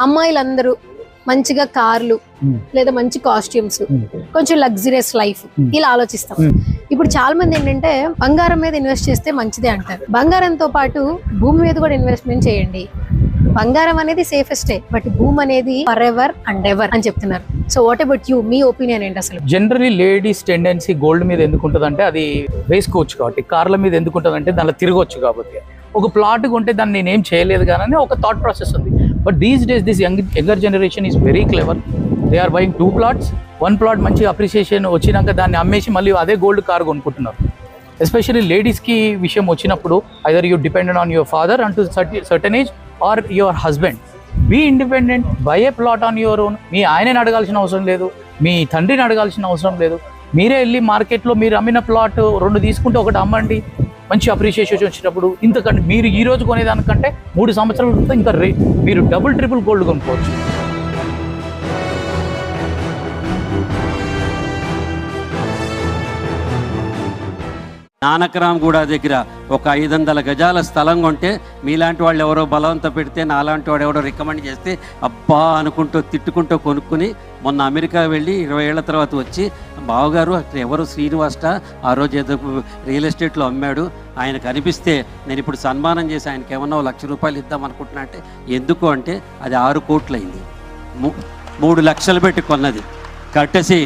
అమ్మాయిలందరూ మంచిగా కార్లు లేదా మంచి కాస్ట్యూమ్స్, కొంచెం లగ్జరియస్ లైఫ్ ఇలా ఆలోచిస్తాం. ఇప్పుడు చాలా మంది ఏంటంటే బంగారం మీద ఇన్వెస్ట్ చేస్తే మంచిదే అంటారు. బంగారంతో పాటు భూమి మీద కూడా ఇన్వెస్ట్మెంట్ చేయండి. బంగారం అనేది సేఫెస్టే, బట్ భూమి అనేది ఫర్ ఎవర్ అండ్ ఎవర్ అని చెప్తున్నారు. So what about you, me opinion ఏంటి అసలు? జనరలీ లేడీస్ టెండెన్సీ గోల్డ్ మీద ఎందుకు ఉంటుంది అంటే అది వేసుకోవచ్చు కాబట్టి, కార్ల మీద ఎందుకు ఉంటుంది అంటే దానిలో తిరగవచ్చు కాబట్టి. ఒక ప్లాట్ కొంటే దాన్ని నేనేం చేయలేదు కానీ ఒక థాట్ ప్రాసెస్ ఉంది. But these days this younger generation is very clever. They are buying 2 plots. 1 plot మంచి అప్రిసియేషన్ వచ్చినాక దాన్ని అమ్మేసి మళ్ళీ అదే గోల్డ్ కార్ కొనుక్కుంటున్నారు. ఎస్పెషల్లీ లేడీస్కి విషయం వచ్చినప్పుడు either you dependent on your father until certain age or your husband. Be independent, buy a plot on your own. మీ ఆయనని అడగాల్సిన అవసరం లేదు, మీ తండ్రిని అడగాల్సిన అవసరం లేదు. మీరే వెళ్ళి మార్కెట్లో మీరు అమ్మిన ప్లాట్ 2 తీసుకుంటే ఒకటి అమ్మండి. మంచి అప్రిషియేషన్ వచ్చినప్పుడు ఇంతకంటే మీరు ఈ రోజు కొనేదానికంటే 3 సంవత్సరాల ఇంకా మీరు డబుల్ ట్రిపుల్ గోల్డ్ కొనుక్కోవచ్చు. నానక్రామ్గూడ దగ్గర ఒక 500 గజాల స్థలం కొంటే మీలాంటి వాళ్ళు ఎవరో బలవంత పెడితే, నాలాంటి వాడు ఎవరో రికమెండ్ చేస్తే అబ్బా అనుకుంటూ తిట్టుకుంటూ కొనుక్కుని మొన్న అమెరికా వెళ్ళి 20 ఏళ్ల తర్వాత వచ్చి, బావగారు అక్కడ ఎవరు శ్రీనివాస ఆ రోజు ఏదో రియల్ ఎస్టేట్లో అమ్మాడు, ఆయన కనిపిస్తే నేను ఇప్పుడు సన్మానం చేసి ఆయనకి ఏమన్నా ₹1,00,000 ఇద్దాం అనుకుంటున్నా అంటే, ఎందుకు అంటే అది 6 కోట్లు అయింది. 3 లక్షలు పెట్టి కొన్నది. కట్టేసి